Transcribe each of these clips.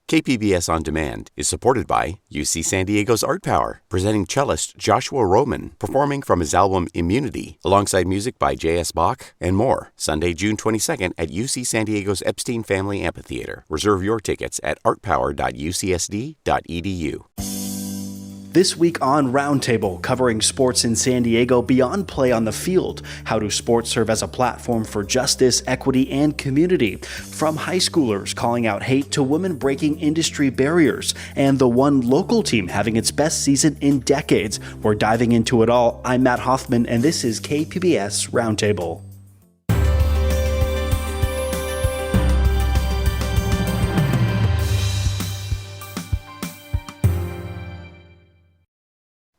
KPBS On Demand is supported by UC San Diego's Art Power, presenting cellist Joshua Roman, performing from his album Immunity, alongside music by J.S. Bach and more, Sunday, June 22nd at UC San Diego's Epstein Family Amphitheater. Reserve your tickets at artpower.ucsd.edu. This week on Roundtable, covering sports in San Diego beyond play on the field. How do sports serve as a platform for justice, equity, and community? From high schoolers calling out hate to women breaking industry barriers, and the one local team having its best season in decades. We're diving into it all. I'm Matt Hoffman, and this is KPBS Roundtable.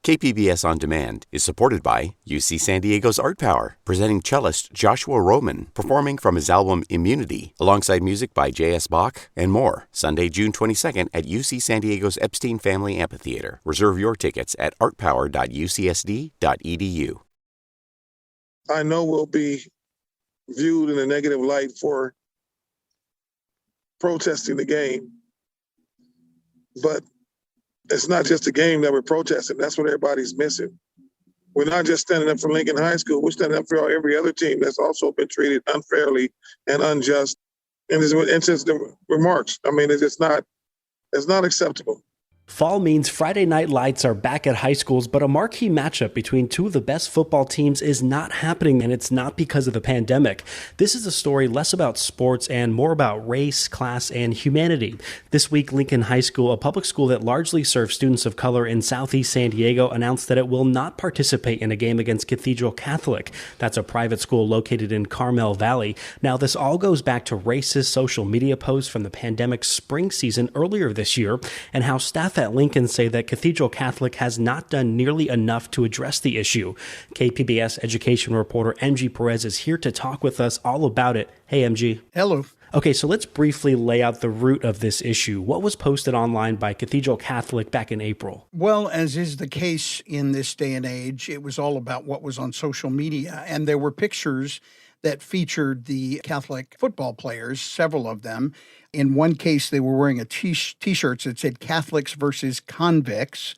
KPBS On Demand is supported by UC San Diego's Art Power, presenting cellist Joshua Roman, performing from his album Immunity, alongside music by J.S. Bach and more, Sunday, June 22nd at UC San Diego's Epstein Family Amphitheater. Reserve your tickets at artpower.ucsd.edu. I know we'll be viewed in a negative light for protesting the game, but it's not just a game that we're protesting. That's what everybody's missing. We're not just standing up for Lincoln High School. We're standing up for every other team that's also been treated unfairly and unjust. And since the remarks, I mean, it's not acceptable. Fall means Friday night lights are back at high schools, but a marquee matchup between two of the best football teams is not happening, and it's not because of the pandemic. This is a story less about sports and more about race, class, and humanity. This week, Lincoln High School, a public school that largely serves students of color in Southeast San Diego, announced that it will not participate in a game against Cathedral Catholic. That's a private school located in Carmel Valley. Now, this all goes back to racist social media posts from the pandemic spring season earlier this year, and how staff at Lincoln say that Cathedral Catholic has not done nearly enough to address the issue. KPBS education reporter MG Perez is here to talk with us all about it. Hey, MG. Hello. Okay, so let's briefly lay out the root of this issue. What was posted online by Cathedral Catholic back in April? Well, as is the case in this day and age, it was all about what was on social media, and there were pictures that featured the Catholic football players, several of them. In one case, they were wearing T-shirts that said Catholics versus convicts.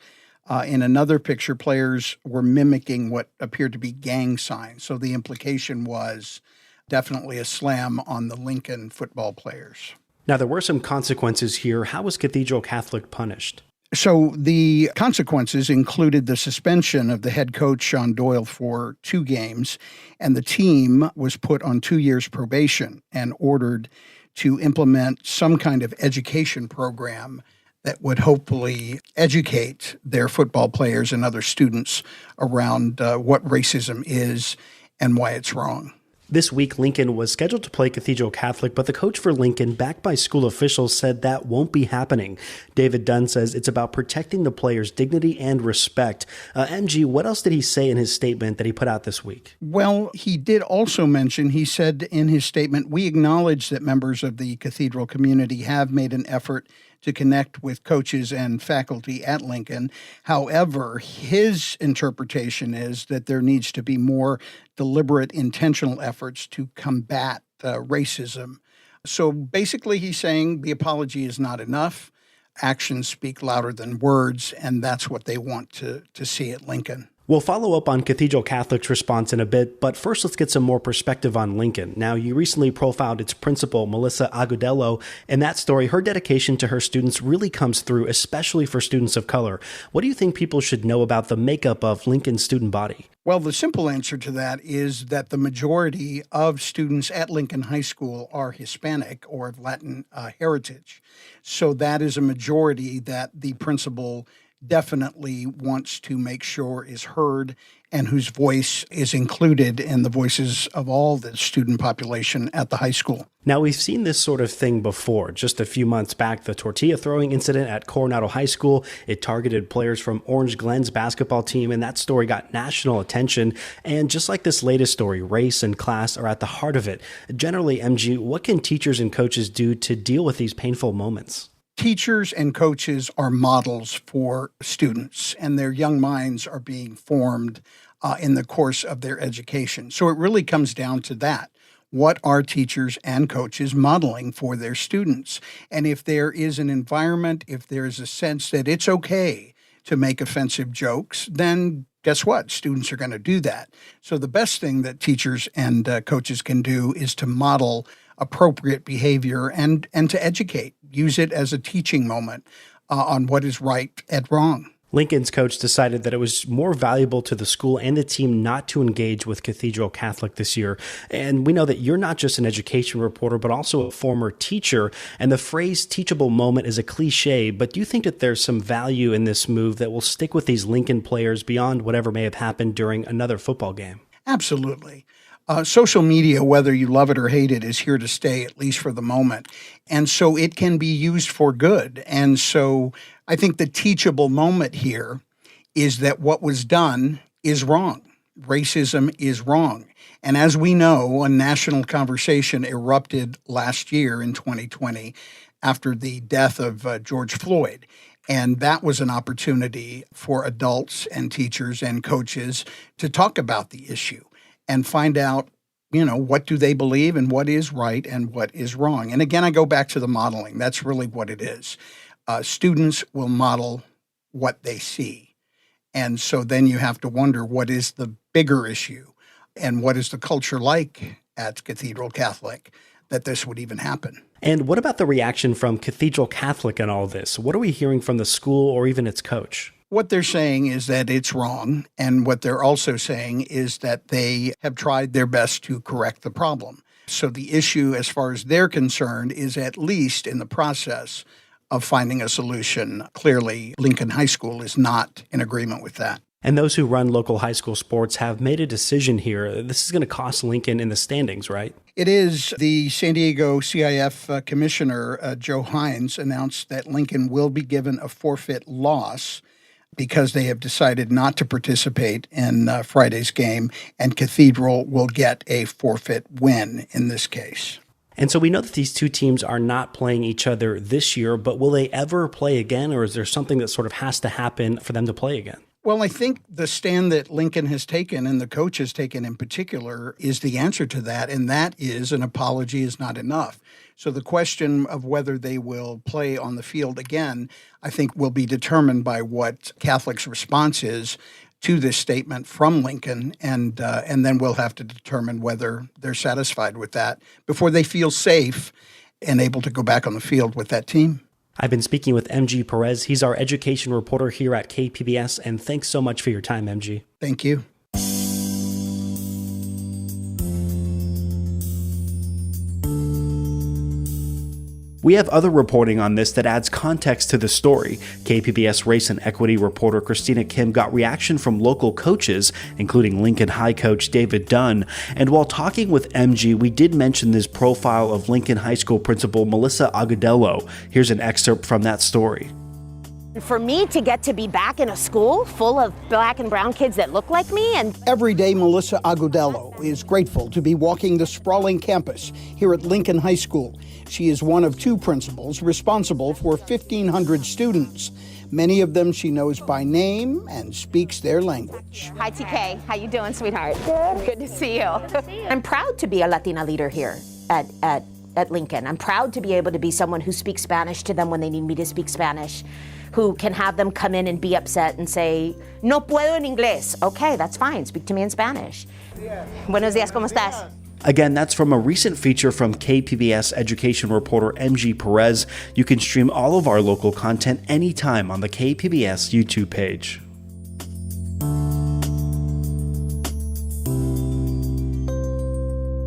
In another picture, players were mimicking what appeared to be gang signs. So the implication was definitely a slam on the Lincoln football players. Now, there were some consequences here. How was Cathedral Catholic punished? So the consequences included the suspension of the head coach, Sean Doyle, for 2 games, and the team was put on 2 years probation and ordered to implement some kind of education program that would hopefully educate their football players and other students around what racism is and why it's wrong. This week, Lincoln was scheduled to play Cathedral Catholic, but the coach for Lincoln, backed by school officials, said that won't be happening. David Dunn says it's about protecting the players' dignity and respect. MG, what else did he say in his statement that he put out this week? Well, he did also mention, he said in his statement, we acknowledge that members of the Cathedral community have made an effort to connect with coaches and faculty at Lincoln. However, his interpretation is that there needs to be more deliberate, intentional efforts to combat racism. So basically, he's saying the apology is not enough. Actions speak louder than words, and that's what they want to see at Lincoln. We'll follow up on Cathedral Catholic's response in a bit, but first let's get some more perspective on Lincoln. Now, you recently profiled its principal, Melissa Agudelo. In that story, her dedication to her students really comes through, especially for students of color. What do you think people should know about the makeup of Lincoln's student body? Well, the simple answer to that is that the majority of students at Lincoln High School are Hispanic or of Latin heritage. So that is a majority that the principal definitely wants to make sure is heard and whose voice is included in the voices of all the student population at the high school. Now, we've seen this sort of thing before. Just a few months back, the tortilla throwing incident at Coronado High School, it targeted players from Orange Glen's basketball team, and that story got national attention. And just like this latest story, race and class are at the heart of it. Generally, MG, what can teachers and coaches do to deal with these painful moments? Teachers and coaches are models for students, and their young minds are being formed in the course of their education. So it really comes down to that. what are teachers and coaches modeling for their students? And if there is an environment, if there's a sense that it's okay to make offensive jokes, then guess what? Students are going to do that. So the best thing that teachers and coaches can do is to model appropriate behavior and to educate. Use it as a teaching moment on what is right and wrong. Lincoln's coach decided that it was more valuable to the school and the team not to engage with Cathedral Catholic this year. And we know that you're not just an education reporter, but also a former teacher. And the phrase teachable moment is a cliche, but do you think that there's some value in this move that will stick with these Lincoln players beyond whatever may have happened during another football game? Absolutely. Social media, whether you love it or hate it, is here to stay, at least for the moment. And so it can be used for good. And so I think the teachable moment here is that what was done is wrong. Racism is wrong. And as we know, a national conversation erupted last year in 2020 after the death of George Floyd. And that was an opportunity for adults and teachers and coaches to talk about the issue and find out, what do they believe and what is right and what is wrong. And again, I go back to the modeling. That's really what it is. Students will model what they see. And so then you have to wonder, what is the bigger issue and what is the culture like at Cathedral Catholic that this would even happen? And what about the reaction from Cathedral Catholic in all this? What are we hearing from the school or even its coach? What they're saying is that it's wrong. And what they're also saying is that they have tried their best to correct the problem. So the issue, as far as they're concerned, is at least in the process of finding a solution. Clearly, Lincoln High School is not in agreement with that. And those who run local high school sports have made a decision here. This is going to cost Lincoln in the standings, right? It is. The San Diego CIF Commissioner, Joe Hines, announced that Lincoln will be given a forfeit loss because they have decided not to participate in Friday's game, and Cathedral will get a forfeit win in this case. And so we know that these two teams are not playing each other this year, but will they ever play again, or is there something that sort of has to happen for them to play again? Well, I think the stand that Lincoln has taken, and the coach has taken in particular, is the answer to that, and that is an apology is not enough. So the question of whether they will play on the field again, I think, will be determined by what Catholic's response is to this statement from Lincoln, and then we'll have to determine whether they're satisfied with that before they feel safe and able to go back on the field with that team. I've been speaking with MG Perez. He's our education reporter here at KPBS, and thanks so much for your time, MG. Thank you. We have other reporting on this that adds context to the story. KPBS race and equity reporter Christina Kim got reaction from local coaches, including Lincoln High coach David Dunn. And while talking with MG, we did mention this profile of Lincoln High School principal Melissa Agudelo. Here's an excerpt from that story. For me to get to be back in a school full of black and brown kids that look like me, and every day Melissa Agudelo is grateful to be walking the sprawling campus here at Lincoln High School. She is one of two principals responsible for 1,500 students. Many of them she knows by name and speaks their language. Hi, TK. How you doing, sweetheart? Good to see you. I'm proud to be a Latina leader here at Lincoln. I'm proud to be able to be someone who speaks Spanish to them when they need me to speak Spanish, who can have them come in and be upset and say, no puedo en inglés. Okay, that's fine. Speak to me in Spanish. Buenos días, ¿cómo estás? Again, that's from a recent feature from KPBS education reporter MG Perez. You can stream all of our local content anytime on the KPBS YouTube page.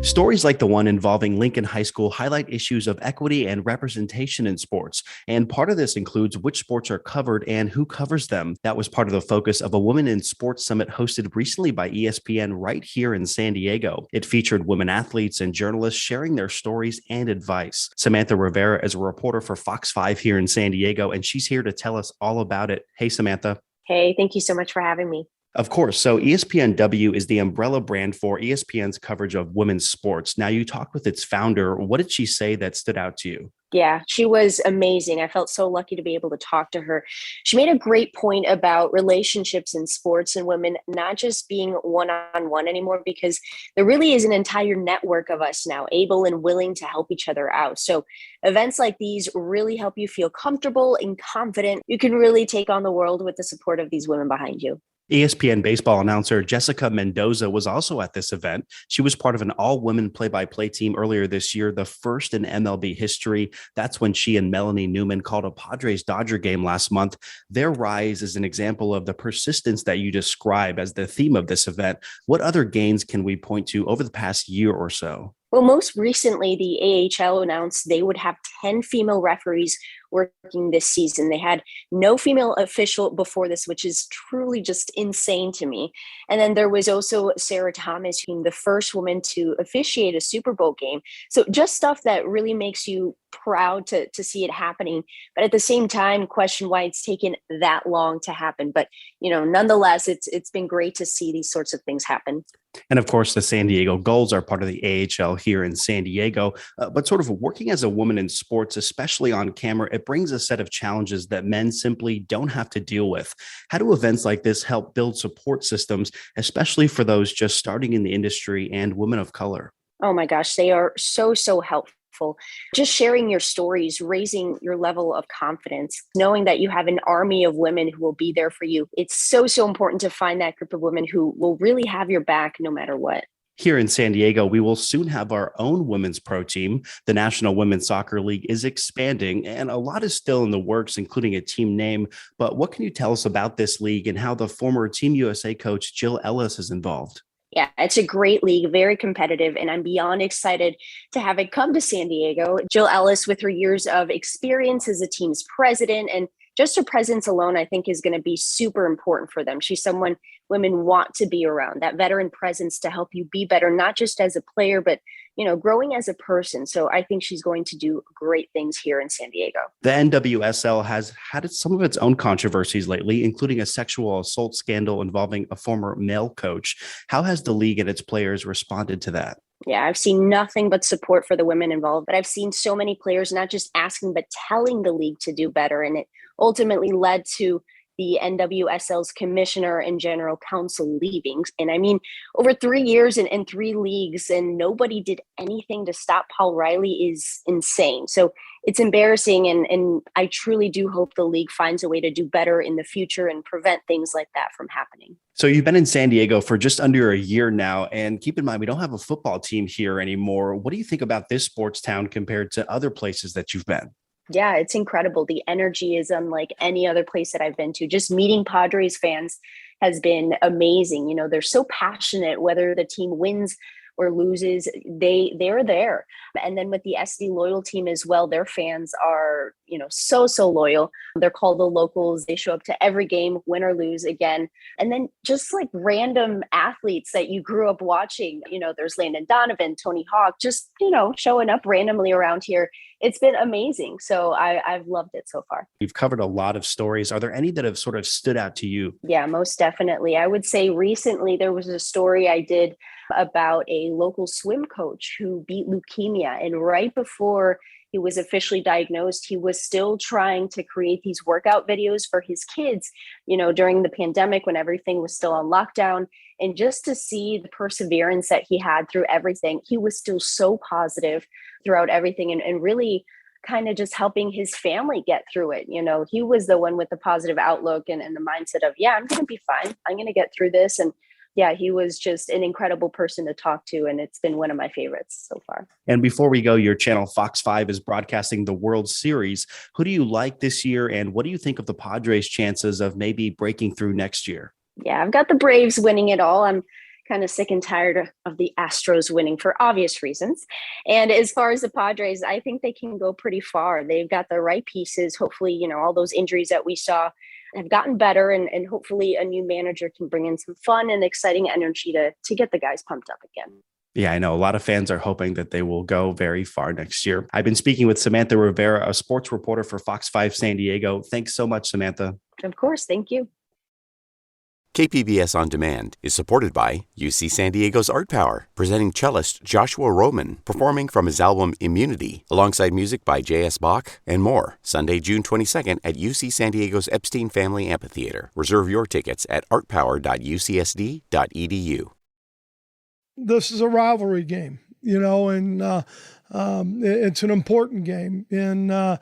Stories like the one involving Lincoln High School highlight issues of equity and representation in sports. And part of this includes which sports are covered and who covers them. That was part of the focus of a Women in Sports Summit hosted recently by ESPN right here in San Diego. It featured women athletes and journalists sharing their stories and advice. Samantha Rivera is a reporter for Fox 5 here in San Diego, and she's here to tell us all about it. Hey, Samantha. Hey, thank you so much for having me. Of course. So ESPNW is the umbrella brand for ESPN's coverage of women's sports. Now, you talked with its founder. What did she say that stood out to you? Yeah, she was amazing. I felt so lucky to be able to talk to her. She made a great point about relationships in sports and women not just being one on one anymore, because there really is an entire network of us now able and willing to help each other out. So, events like these really help you feel comfortable and confident. You can really take on the world with the support of these women behind you. ESPN baseball announcer Jessica Mendoza was also at this event. She was part of an all-women play-by-play team earlier this year, the first in MLB history. That's when she and Melanie Newman called a Padres-Dodger game last month. Their rise is an example of the persistence that you describe as the theme of this event. What other gains can we point to over the past year or so? Well, most recently, the AHL announced they would have 10 female referees working this season. They had no female official before this, which is truly just insane to me. And then there was also Sarah Thomas, being the first woman to officiate a Super Bowl game. So just stuff that really makes you proud to see it happening. But at the same time, question why it's taken that long to happen. But, nonetheless, it's been great to see these sorts of things happen. And of course, the San Diego Gulls are part of the AHL here in San Diego. But sort of working as a woman in sports, especially on camera, it brings a set of challenges that men simply don't have to deal with. How do events like this help build support systems, especially for those just starting in the industry and women of color? Oh my gosh, they are so helpful. Just sharing your stories, raising your level of confidence, knowing that you have an army of women who will be there for you. It's so important to find that group of women who will really have your back no matter what. Here in San Diego, we will soon have our own women's pro team. The National Women's Soccer League is expanding, and a lot is still in the works, including a team name. But what can you tell us about this league and how the former Team USA coach Jill Ellis is involved? Yeah, it's a great league, very competitive, and I'm beyond excited to have it come to San Diego. Jill Ellis, with her years of experience as a team's president, and just her presence alone, I think is going to be super important for them. She's someone women want to be around, that veteran presence to help you be better, not just as a player, but growing as a person. So I think she's going to do great things here in San Diego. The NWSL has had some of its own controversies lately, including a sexual assault scandal involving a former male coach. How has the league and its players responded to that? Yeah, I've seen nothing but support for the women involved, but I've seen so many players not just asking, but telling the league to do better. And it ultimately led to the NWSL's commissioner and general counsel leaving. And I mean, over 3 years and 3 leagues, and nobody did anything to stop Paul Riley is insane. So it's embarrassing. And I truly do hope the league finds a way to do better in the future and prevent things like that from happening. So you've been in San Diego for just under a year now, and keep in mind, we don't have a football team here anymore. What do you think about this sports town compared to other places that you've been? Yeah, it's incredible. The energy is unlike any other place that I've been to. Just meeting Padres fans has been amazing. They're so passionate, whether the team wins or loses, they're there. And then with the SD Loyal team as well, their fans are, so loyal. They're called the locals. They show up to every game, win or lose again. And then just like random athletes that you grew up watching, there's Landon Donovan, Tony Hawk, just, showing up randomly around here. It's been amazing. So I've loved it so far. You've covered a lot of stories. Are there any that have sort of stood out to you? Yeah, most definitely. I would say recently there was a story I did about a local swim coach who beat leukemia. And right before he was officially diagnosed, he was still trying to create these workout videos for his kids, during the pandemic when everything was still on lockdown. And just to see the perseverance that he had through everything, he was still so positive throughout everything and really kind of just helping his family get through it. He was the one with the positive outlook and the mindset of, yeah, I'm going to be fine. I'm going to get through this. And yeah, he was just an incredible person to talk to. And it's been one of my favorites so far. And before we go, your channel Fox 5 is broadcasting the World Series. Who do you like this year? And what do you think of the Padres' chances of maybe breaking through next year? Yeah, I've got the Braves winning it all. I'm kind of sick and tired of the Astros winning for obvious reasons. And as far as the Padres, I think they can go pretty far. They've got the right pieces. Hopefully, all those injuries that we saw have gotten better, and hopefully a new manager can bring in some fun and exciting energy to get the guys pumped up again. Yeah, I know a lot of fans are hoping that they will go very far next year. I've been speaking with Samantha Rivera, a sports reporter for Fox 5 San Diego. Thanks so much, Samantha. Of course. Thank you. KPBS On Demand is supported by UC San Diego's Art Power, presenting cellist Joshua Roman, performing from his album Immunity, alongside music by J.S. Bach and more, Sunday, June 22nd at UC San Diego's Epstein Family Amphitheater. Reserve your tickets at artpower.ucsd.edu. This is a rivalry game, and it's an important game. And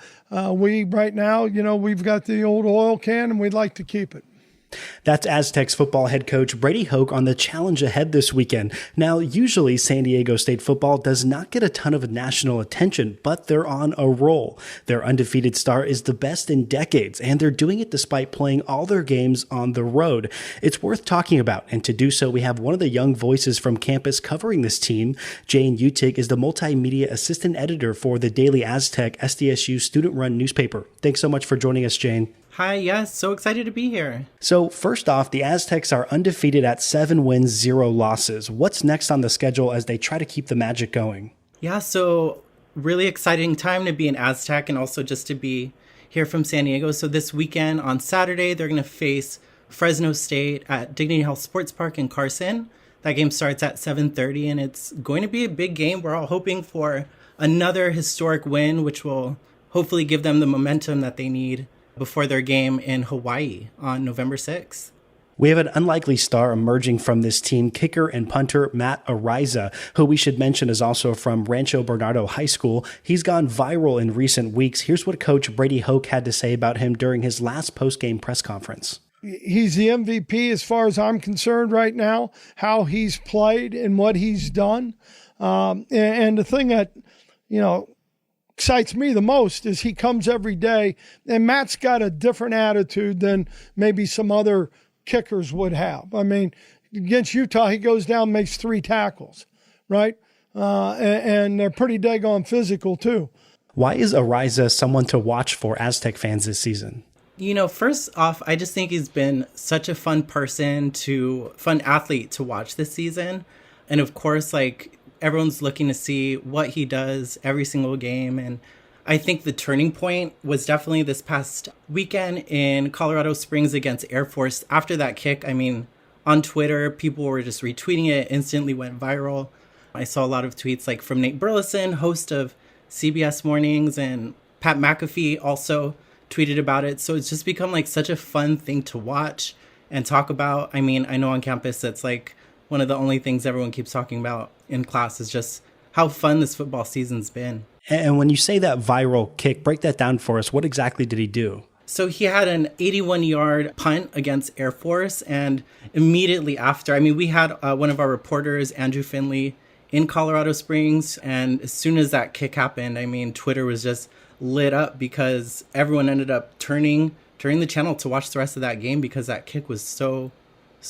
we right now, we've got the old oil can and we'd like to keep it. That's Aztecs football head coach Brady Hoke on the challenge ahead this weekend. Now, usually San Diego State football does not get a ton of national attention, but they're on a roll. Their undefeated start is the best in decades, and they're doing it despite playing all their games on the road. It's worth talking about, and to do so, we have one of the young voices from campus covering this team. Jane Utig is the multimedia assistant editor for the Daily Aztec, SDSU student-run newspaper. Thanks so much for joining us, Jane. Hi, yes, so excited to be here. So first off, the Aztecs are undefeated at 7 wins, 0 losses. What's next on the schedule as they try to keep the magic going? Yeah, so really exciting time to be an Aztec and also just to be here from San Diego. So this weekend on Saturday, they're going to face Fresno State at Dignity Health Sports Park in Carson. That game starts at 7:30 and it's going to be a big game. We're all hoping for another historic win, which will hopefully give them the momentum that they need before their game in Hawaii on November 6th. We have an unlikely star emerging from this team, kicker and punter Matt Ariza, who we should mention is also from Rancho Bernardo High School. He's gone viral in recent weeks. Here's what Coach Brady Hoke had to say about him during his last post-game press conference. He's the MVP as far as I'm concerned right now, how he's played and what he's done. And the thing that, excites me the most is he comes every day, and Matt's got a different attitude than maybe some other kickers would have. I mean, against Utah, he goes down, makes 3 tackles, right? And they're pretty daggone physical too. Why is Ariza someone to watch for Aztec fans this season? First off, I just think he's been such a fun athlete to watch this season. And of course, everyone's looking to see what he does every single game. And I think the turning point was definitely this past weekend in Colorado Springs against Air Force. After that kick, on Twitter, people were just retweeting it, instantly went viral. I saw a lot of tweets from Nate Burleson, host of CBS Mornings, and Pat McAfee also tweeted about it. So it's just become such a fun thing to watch and talk about. I know on campus it's one of the only things everyone keeps talking about in class is just how fun this football season's been. And when you say that viral kick, break that down for us. What exactly did he do? So he had an 81-yard punt against Air Force, and immediately after, we had one of our reporters, Andrew Finley, in Colorado Springs, and as soon as that kick happened, Twitter was just lit up because everyone ended up turning the channel to watch the rest of that game because that kick was so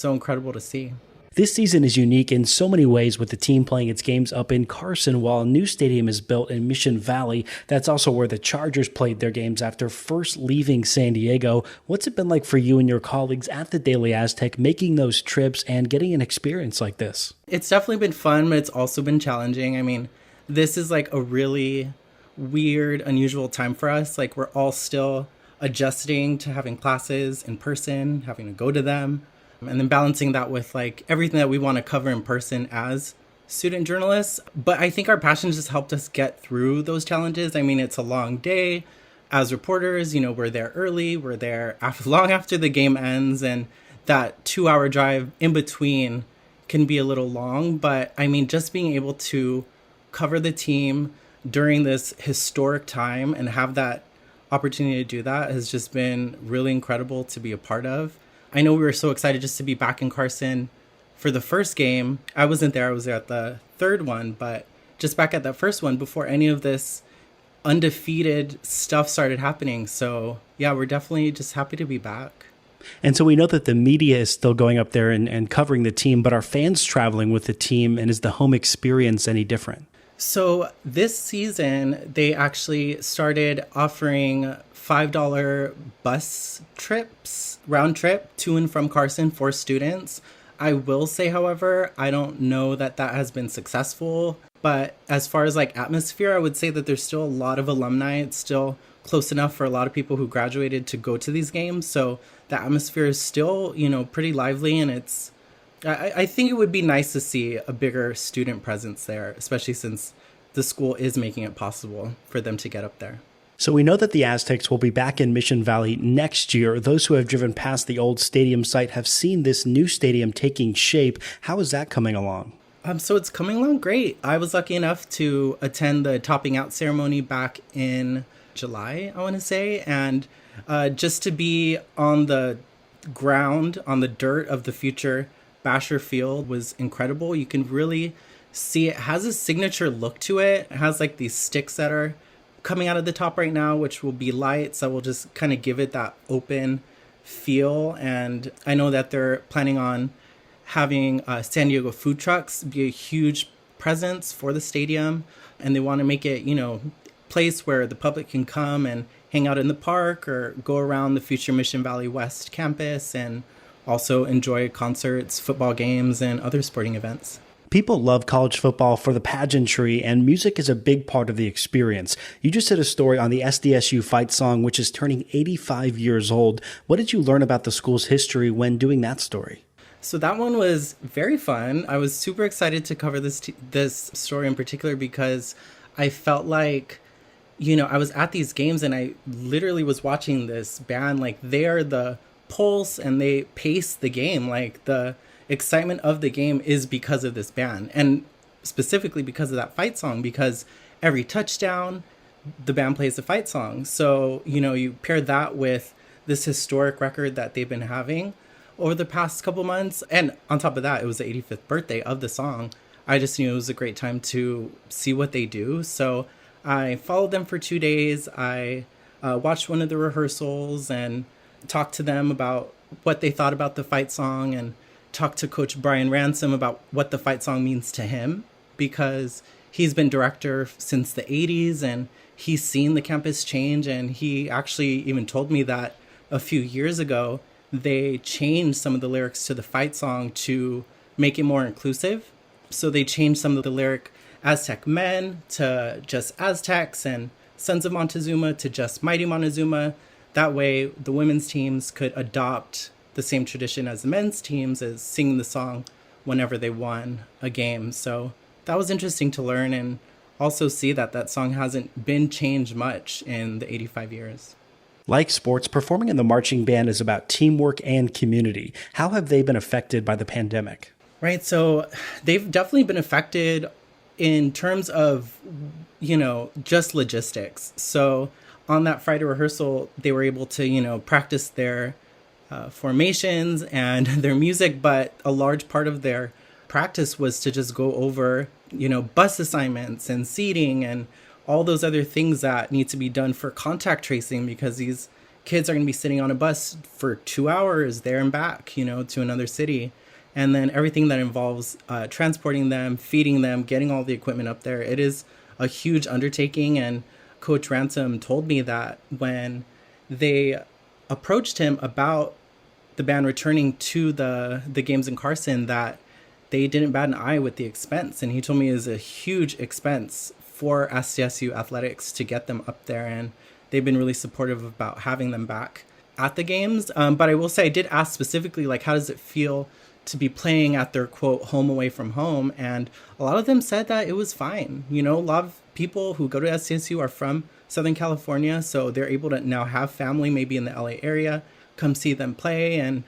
incredible to see. This season is unique in so many ways, with the team playing its games up in Carson while a new stadium is built in Mission Valley. That's also where the Chargers played their games after first leaving San Diego. What's it been like for you and your colleagues at the Daily Aztec making those trips and getting an experience like this? It's definitely been fun, but it's also been challenging. This is a really weird, unusual time for us. We're all still adjusting to having classes in person, having to go to them. And then balancing that with everything that we want to cover in person as student journalists. But I think our passion just helped us get through those challenges. It's a long day as reporters. We're there early, we're there long after the game ends, and that 2-hour drive in between can be a little long. But just being able to cover the team during this historic time and have that opportunity to do that has just been really incredible to be a part of. I know we were so excited just to be back in Carson for the first game. I wasn't there. I was there at the third one, but just back at that first one before any of this undefeated stuff started happening. So yeah, we're definitely just happy to be back. And so we know that the media is still going up there and covering the team, but are fans traveling with the team, and is the home experience any different? So this season, they actually started offering $5 bus trips, round trip to and from Carson for students. I will say, however, I don't know that has been successful. But as far as atmosphere, I would say that there's still a lot of alumni. It's still close enough for a lot of people who graduated to go to these games. So the atmosphere is still, pretty lively, and I think it would be nice to see a bigger student presence there, especially since the school is making it possible for them to get up there. So we know that the Aztecs will be back in Mission Valley next year. Those who have driven past the old stadium site have seen this new stadium taking shape. How is that coming along? So it's coming along great. I was lucky enough to attend the topping out ceremony back in July, I want to say, and just to be on the ground, on the dirt of the future Basher Field was incredible. You can really see it has a signature look to it. It has like these sticks that are coming out of the top right now, which will be lights that will just kind of give it that open feel. And I know that they're planning on having San Diego food trucks be a huge presence for the stadium, and they want to make it, place where the public can come and hang out in the park or go around the future Mission Valley West campus and also enjoy concerts, football games, and other sporting events. People love college football for the pageantry, and music is a big part of the experience. You just did a story on the SDSU fight song, which is turning 85 years old. What did you learn about the school's history when doing that story? So that one was very fun. I was super excited to cover this story in particular because I felt like, I was at these games and I literally was watching this band. Like, they are the pulse and they pace the game. Like, the excitement of the game is because of this band, and specifically because of that fight song, because every touchdown the band plays the fight song. So you pair that with this historic record that they've been having over the past couple months, and on top of that, it was the 85th birthday of the song. I just knew it was a great time to see what they do. So I followed them for 2 days. I watched one of the rehearsals and talked to them about what they thought about the fight song, and talked to Coach Brian Ransom about what the fight song means to him, because he's been director since the 80s and he's seen the campus change. And he actually even told me that a few years ago, they changed some of the lyrics to the fight song to make it more inclusive. So they changed some of the lyric Aztec men to just Aztecs, and Sons of Montezuma to just Mighty Montezuma. That way the women's teams could adopt the same tradition as the men's teams, as singing the song whenever they won a game. So that was interesting to learn, and also see that song hasn't been changed much in the 85 years. Like sports, performing in the marching band is about teamwork and community. How have they been affected by the pandemic? Right. So they've definitely been affected in terms of, just logistics. So on that Friday rehearsal, they were able to, practice their formations and their music, but a large part of their practice was to just go over, bus assignments and seating and all those other things that need to be done for contact tracing, because these kids are going to be sitting on a bus for 2 hours there and back, to another city. And then everything that involves transporting them, feeding them, getting all the equipment up there. It is a huge undertaking. And Coach Ransom told me that when they approached him about the band returning to the games in Carson, that they didn't bat an eye with the expense. And he told me it is a huge expense for SDSU athletics to get them up there. And they've been really supportive about having them back at the games. But I will say, I did ask specifically, like, how does it feel to be playing at their, quote, home away from home? And a lot of them said that it was fine. A lot of people who go to SDSU are from Southern California, so they're able to now have family maybe in the LA area, come see them play, and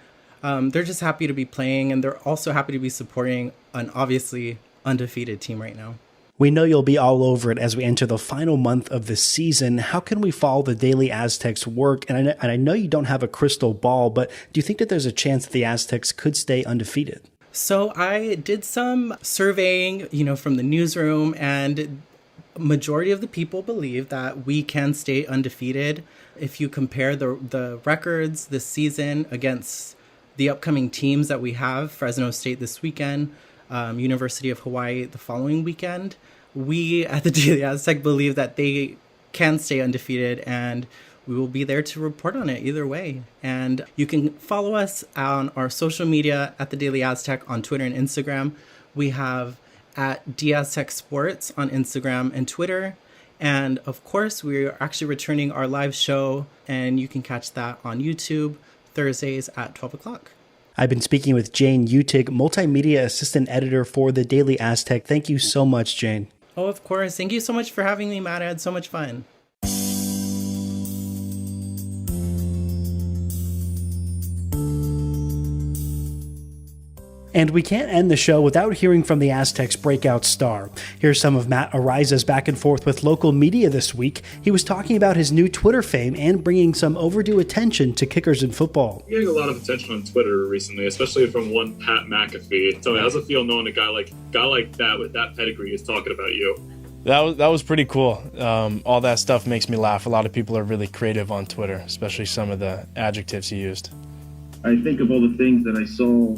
they're just happy to be playing, and they're also happy to be supporting an obviously undefeated team right now. We know you'll be all over it as we enter the final month of the season. How can we follow the Daily Aztecs work? And I know you don't have a crystal ball, but do you think that there's a chance that the Aztecs could stay undefeated? So I did some surveying, from the newsroom, and majority of the people believe that we can stay undefeated. If you compare the records this season against the upcoming teams that we have, Fresno State this weekend, University of Hawaii the following weekend, we at the Daily Aztec believe that they can stay undefeated, and we will be there to report on it either way. And you can follow us on our social media at the Daily Aztec on Twitter and Instagram. We have at DAztec Sports on Instagram and Twitter. And of course, we're actually returning our live show, and you can catch that on YouTube Thursdays at 12 o'clock. I've been speaking with Jane Utig, Multimedia Assistant Editor for the Daily Aztec. Thank you so much, Jane. Oh, of course. Thank you so much for having me, Matt. I had so much fun. And we can't end the show without hearing from the Aztecs' breakout star. Here's some of Matt Ariza's back and forth with local media this week. He was talking about his new Twitter fame and bringing some overdue attention to kickers in football. I'm getting a lot of attention on Twitter recently, especially from one Pat McAfee. Tell me, how's it feel knowing a guy like that with that pedigree is talking about you? That was pretty cool. All that stuff makes me laugh. A lot of people are really creative on Twitter, especially some of the adjectives he used. I think of all the things that I saw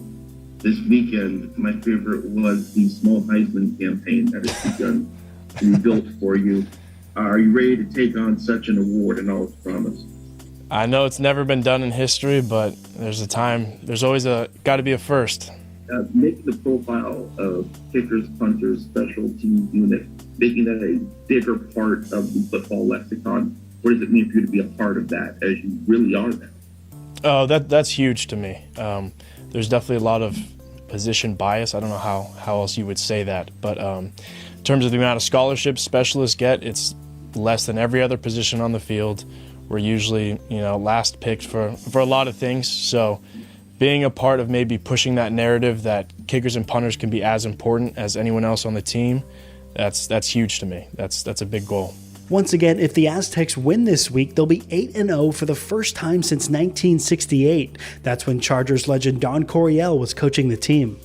this weekend. My favorite was the small Heisman campaign that has begun to be built for you. Are you ready to take on such an award in all its promise? I know it's never been done in history, but there's always got to be a first. Making the profile of kickers, punters, special team unit, making that a bigger part of the football lexicon. What does it mean for you to be a part of that as you really are now? Oh, that's huge to me. There's definitely a lot of position bias. I don't know how else you would say that. But in terms of the amount of scholarships specialists get, it's less than every other position on the field. We're usually, last picked for a lot of things. So being a part of maybe pushing that narrative that kickers and punters can be as important as anyone else on the team, that's huge to me. That's a big goal. Once again, if the Aztecs win this week, they'll be 8-0 for the first time since 1968. That's when Chargers legend Don Coryell was coaching the team.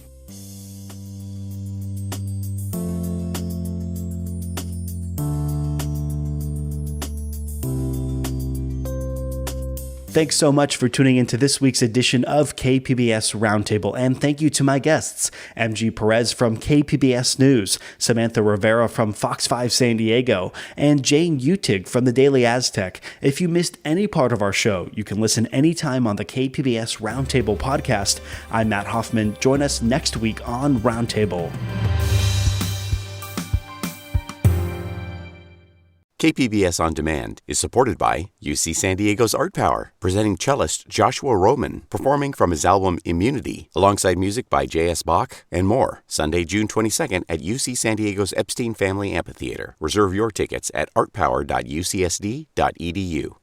Thanks so much for tuning into this week's edition of KPBS Roundtable, and thank you to my guests, MG Perez from KPBS News, Samantha Rivera from Fox 5 San Diego, and Jane Utig from the Daily Aztec. If you missed any part of our show, you can listen anytime on the KPBS Roundtable podcast. I'm Matt Hoffman. Join us next week on Roundtable. KPBS On Demand is supported by UC San Diego's Art Power, presenting cellist Joshua Roman, performing from his album Immunity, alongside music by J.S. Bach and more. Sunday, June 22nd at UC San Diego's Epstein Family Amphitheater. Reserve your tickets at artpower.ucsd.edu.